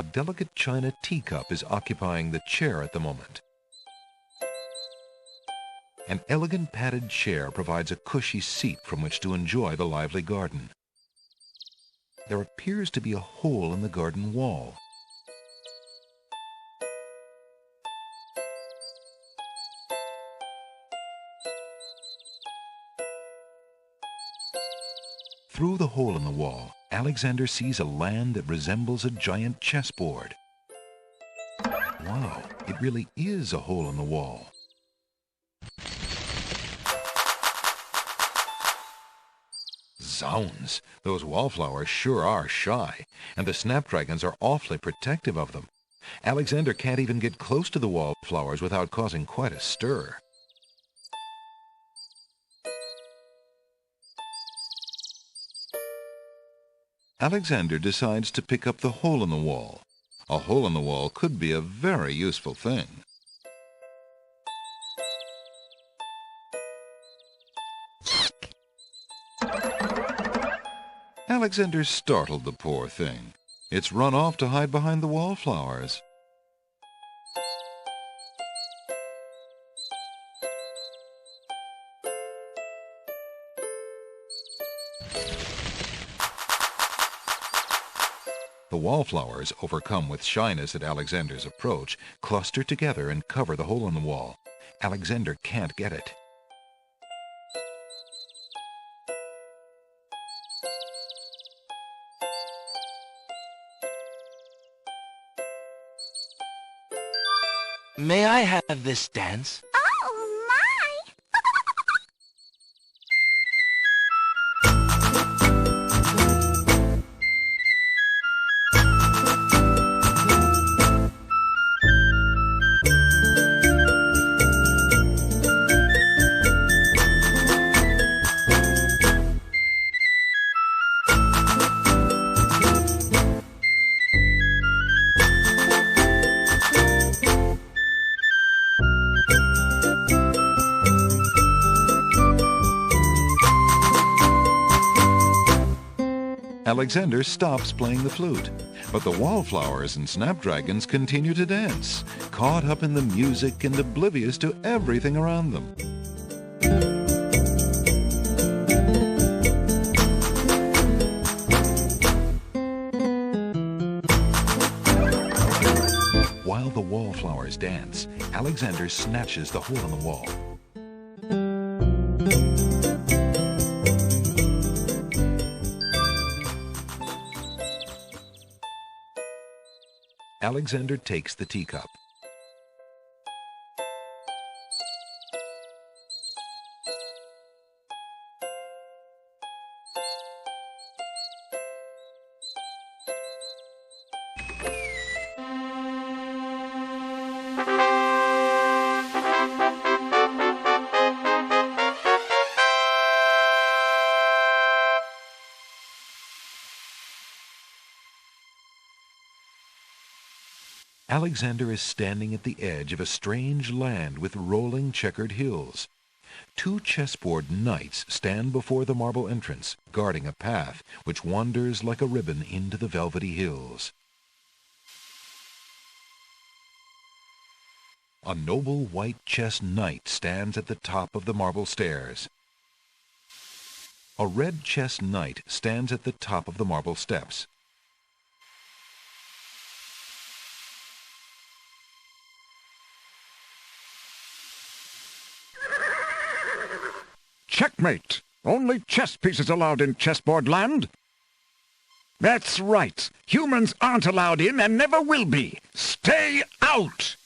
A delicate china teacup is occupying the chair at the moment. An elegant padded chair provides a cushy seat from which to enjoy the lively garden. There appears to be a hole in the garden wall. Through the hole in the wall, Alexander sees a land that resembles a giant chessboard. Wow, it really is a hole in the wall. Zounds, those wallflowers sure are shy, and the snapdragons are awfully protective of them. Alexander can't even get close to the wallflowers without causing quite a stir. Alexander decides to pick up the hole in the wall. A hole in the wall could be a very useful thing. Alexander startled the poor thing. It's run off to hide behind the wallflowers. The wallflowers, overcome with shyness at Alexander's approach, cluster together and cover the hole in the wall. Alexander can't get it. May I have this dance? Oh, my! Alexander stops playing the flute, but the wallflowers and snapdragons continue to dance, caught up in the music and oblivious to everything around them. While the wallflowers dance, Alexander snatches the hole in the wall. Alexander takes the teacup. Alexander is standing at the edge of a strange land with rolling checkered hills. Two chessboard knights stand before the marble entrance, guarding a path which wanders like a ribbon into the velvety hills. A noble white chess knight stands at the top of the marble stairs. A red chess knight stands at the top of the marble steps. Checkmate! Only chess pieces allowed in chessboard land? That's right. Humans aren't allowed in and never will be. Stay out!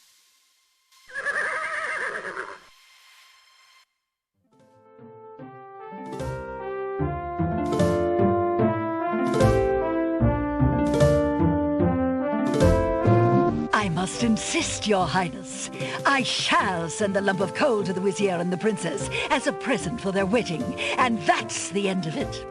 I must insist, Your Highness. I shall send a lump of coal to the Vizier and the Princess as a present for their wedding, and that's the end of it.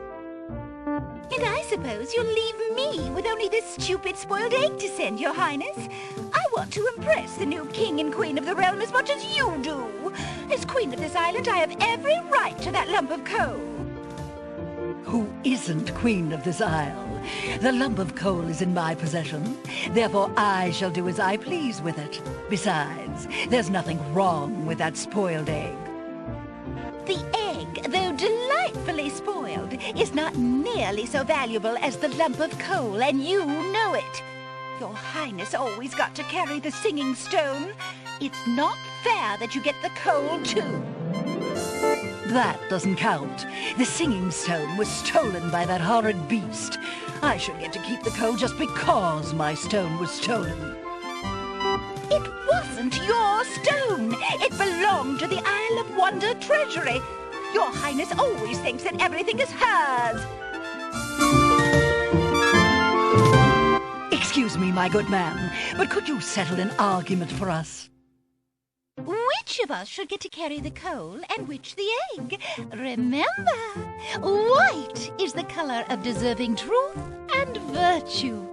And I suppose you'll leave me with only this stupid spoiled egg to send, Your Highness. I want to impress the new king and queen of the realm as much as you do. As queen of this island, I have every right to that lump of coal. who isn't queen of this isle. The lump of coal is in my possession, therefore I shall do as I please with it. Besides, there's nothing wrong with that spoiled egg. The egg, though delightfully spoiled, is not nearly so valuable as the lump of coal, and you know it. Your Highness always got to carry the singing stone. It's not fair that you get the coal, too. That doesn't count. The singing stone was stolen by that horrid beast. I should get to keep the coal just because my stone was stolen. It wasn't your stone. It belonged to the Isle of Wonder treasury. Your Highness always thinks that everything is hers. Excuse me, my good man, but could you settle an argument for us? Which of us should get to carry the coal and which the egg? Remember, white is the color of deserving truth and virtue.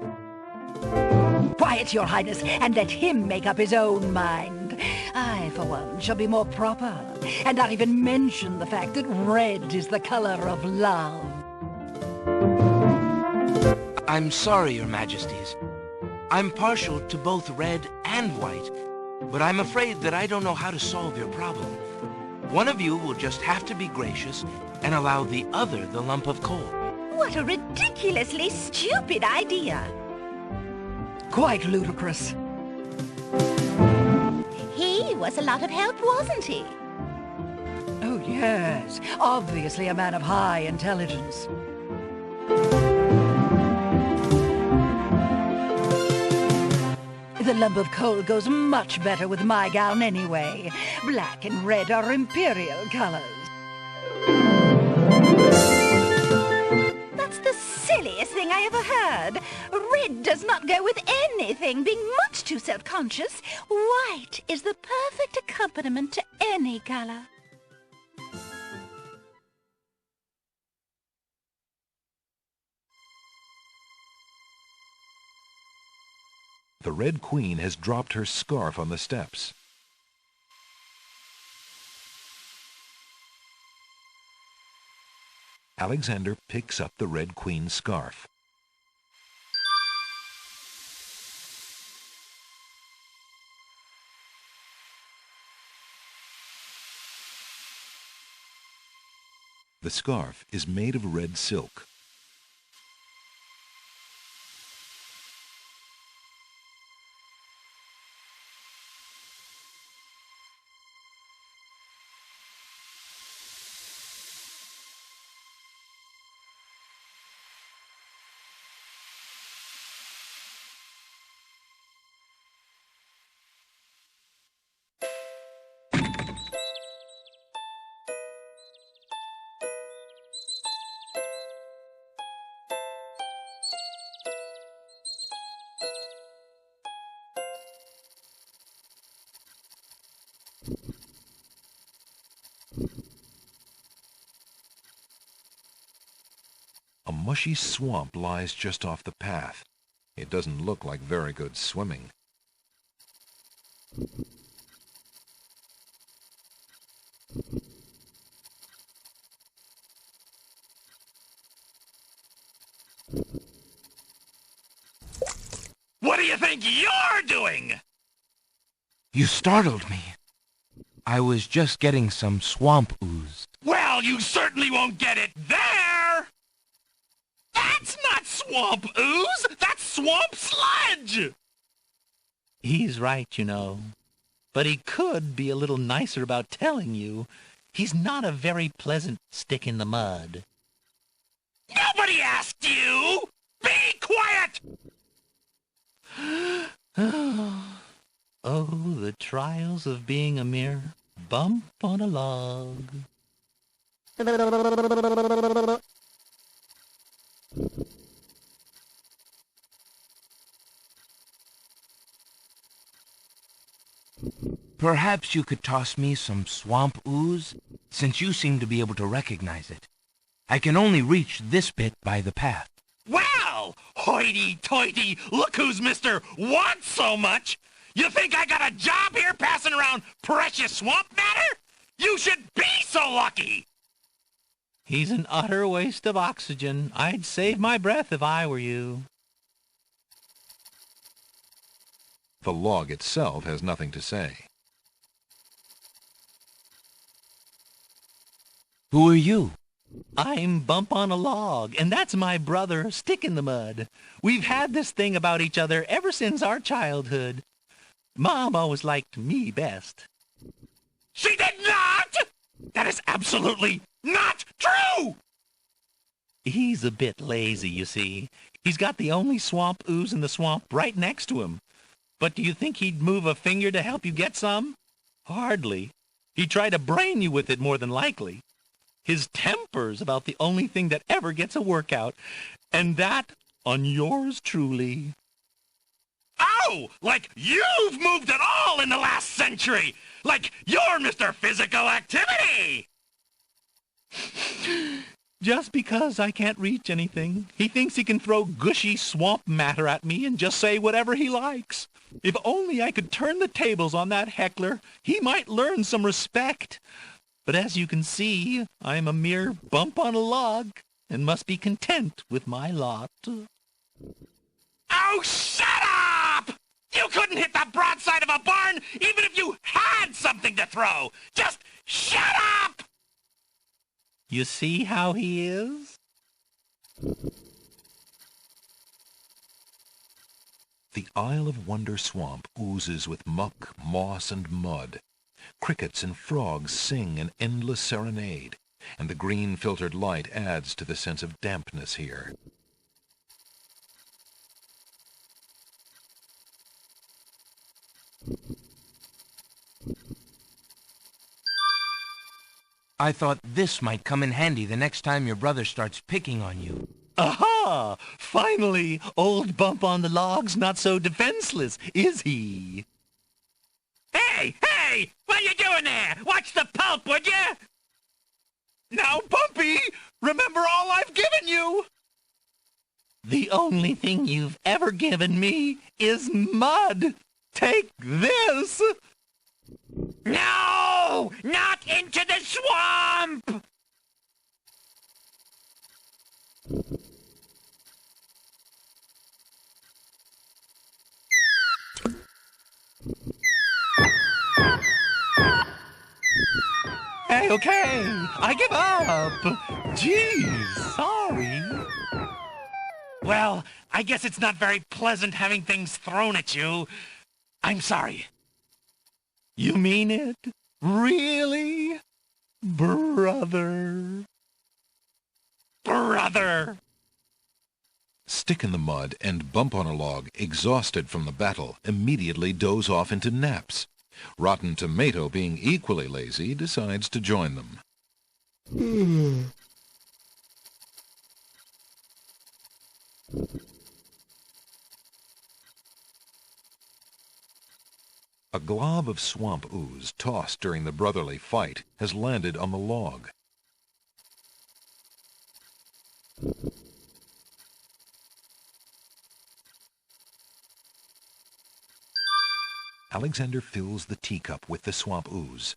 Quiet, Your Highness, and let him make up his own mind. I, for one, shall be more proper, and not even mention the fact that red is the color of love. I'm sorry, Your Majesties. I'm partial to both red and white, but I'm afraid that I don't know how to solve your problem. One of you will just have to be gracious and allow the other the lump of coal. What a ridiculously stupid idea. Quite ludicrous. He was a lot of help, wasn't he? Oh, yes. Obviously a man of high intelligence. The lump of coal goes much better with my gown anyway. Black and red are imperial colors. That's the silliest thing I ever heard. Red does not go with anything, being much too self-conscious. White is the perfect accompaniment to any color. The Red Queen has dropped her scarf on the steps. Alexander picks up the Red Queen's scarf. The scarf is made of red silk. A mushy swamp lies just off the path. It doesn't look like very good swimming. What do you think you're doing? You startled me. I was just getting some swamp ooze. Well, you certainly won't get it there! That's not swamp ooze! That's swamp sludge! He's right, you know. But he could be a little nicer about telling you. He's not a very pleasant stick in the mud. Nobody asked you! Be quiet! Oh, the trials of being a mere bump on a log. Perhaps you could toss me some swamp ooze, since you seem to be able to recognize it. I can only reach this bit by the path. Well, hoity-toity, look who's Mr. Wants So Much! You think I got a job here passing around precious swamp matter? You should be so lucky! He's an utter waste of oxygen. I'd save my breath if I were you. The log itself has nothing to say. Who are you? I'm Bump on a Log, and that's my brother, Stick in the Mud. We've had this thing about each other ever since our childhood. Mom always liked me best. She did not! That is absolutely not true! He's a bit lazy, you see. He's got the only swamp ooze in the swamp right next to him. But do you think he'd move a finger to help you get some? Hardly. He'd try to brain you with it more than likely. His temper's about the only thing that ever gets a workout, and that on yours truly. Oh, like you've moved at all in the last century! Like you're Mr. Physical Activity! Just because I can't reach anything, he thinks he can throw gushy swamp matter at me and just say whatever he likes. If only I could turn the tables on that heckler, he might learn some respect. But as you can see, I'm a mere bump on a log and must be content with my lot. Oh, shut up! You couldn't hit the broadside of a barn even if you had something to throw! Just shut up! You see how he is? The Isle of Wonder swamp oozes with muck, moss, and mud. Crickets and frogs sing an endless serenade, and the green filtered light adds to the sense of dampness here. I thought this might come in handy the next time your brother starts picking on you. Aha! Finally, old Bump on the Log's not so defenseless, is he? Hey! Hey! What are you doing there? Watch the pulp, would you? Now, Bumpy, remember all I've given you! The only thing you've ever given me is mud. Take this! No! Not into the swamp! Okay, I give up. Geez, sorry. Well, I guess it's not very pleasant having things thrown at you. I'm sorry. You mean it? Really? Brother? Brother! Stick in the Mud and Bump on a Log, exhausted from the battle, immediately doze off into naps. Rotten Tomato, being equally lazy, decides to join them. A glob of swamp ooze, tossed during the brotherly fight, has landed on the log. Alexander fills the teacup with the swamp ooze.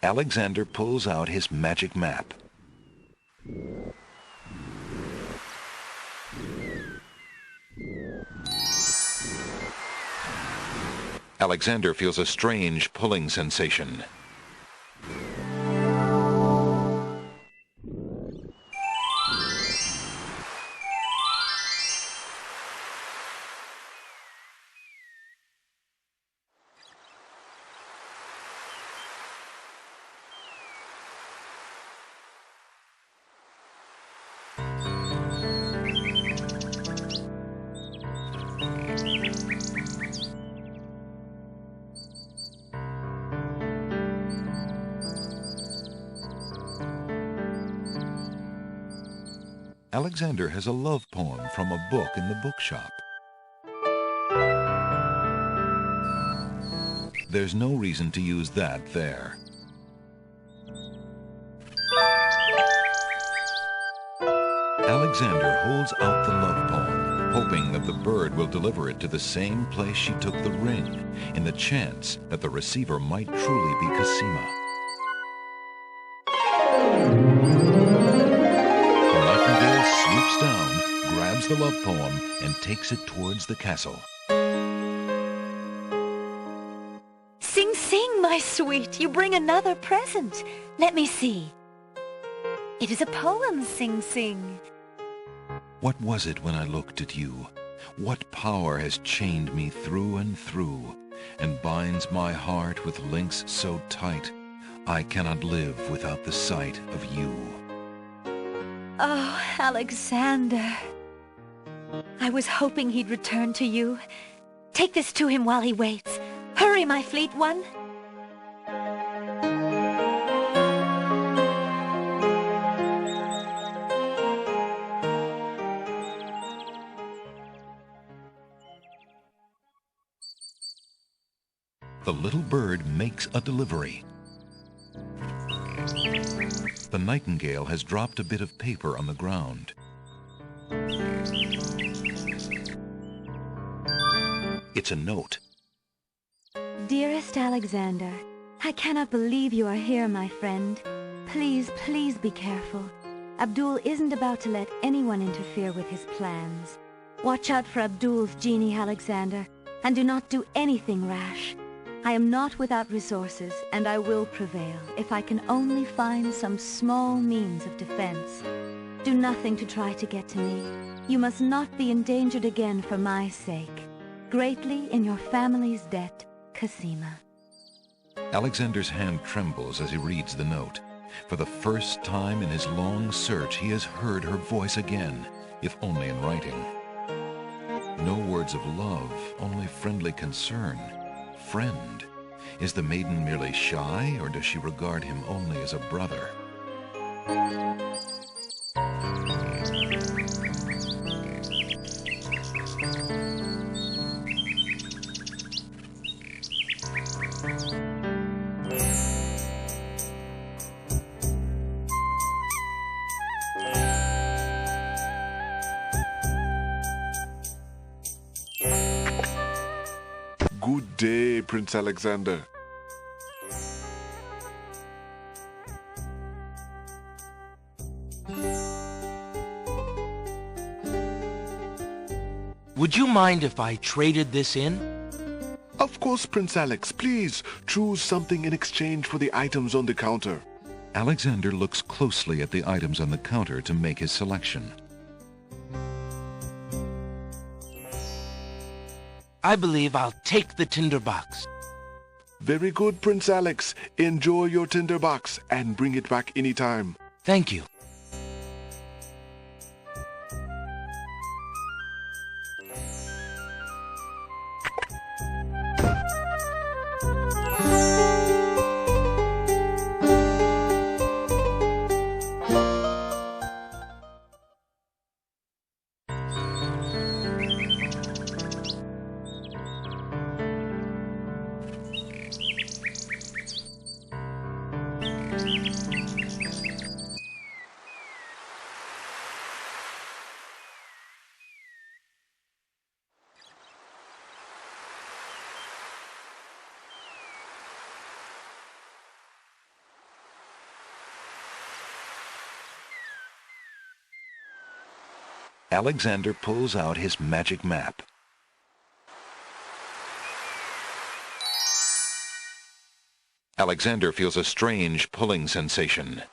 Alexander pulls out his magic map. Alexander feels a strange pulling sensation. Alexander has a love poem from a book in the bookshop. There's no reason to use that there. Alexander holds out the love poem, hoping that the bird will deliver it to the same place she took the ring, in the chance that the receiver might truly be Cosima. The nightingale swoops down, grabs the love poem, and takes it towards the castle. Sing, sing, my sweet, you bring another present. Let me see. It is a poem, Sing Sing. What was it when I looked at you? What power has chained me through and through, and binds my heart with links so tight, I cannot live without the sight of you. Oh, Alexander. I was hoping he'd return to you. Take this to him while he waits. Hurry, my fleet one. The little bird makes a delivery. The nightingale has dropped a bit of paper on the ground. It's a note. Dearest Alexander, I cannot believe you are here, my friend. Please, please be careful. Abdul isn't about to let anyone interfere with his plans. Watch out for Abdul's genie, Alexander, and do not do anything rash. I am not without resources, and I will prevail if I can only find some small means of defense. Do nothing to try to get to me. You must not be endangered again for my sake. Greatly in your family's debt, Cosima. Alexander's hand trembles as he reads the note. For the first time in his long search, he has heard her voice again, if only in writing. No words of love, only friendly concern. Friend. Is the maiden merely shy, or does she regard him only as a brother? Good day, Prince Alexander. Would you mind if I traded this in? Of course, Prince Alex. Please choose something in exchange for the items on the counter. Alexander looks closely at the items on the counter to make his selection. I believe I'll take the tinderbox. Very good, Prince Alex. Enjoy your tinderbox and bring it back anytime. Thank you. Alexander pulls out his magic map. Alexander feels a strange pulling sensation.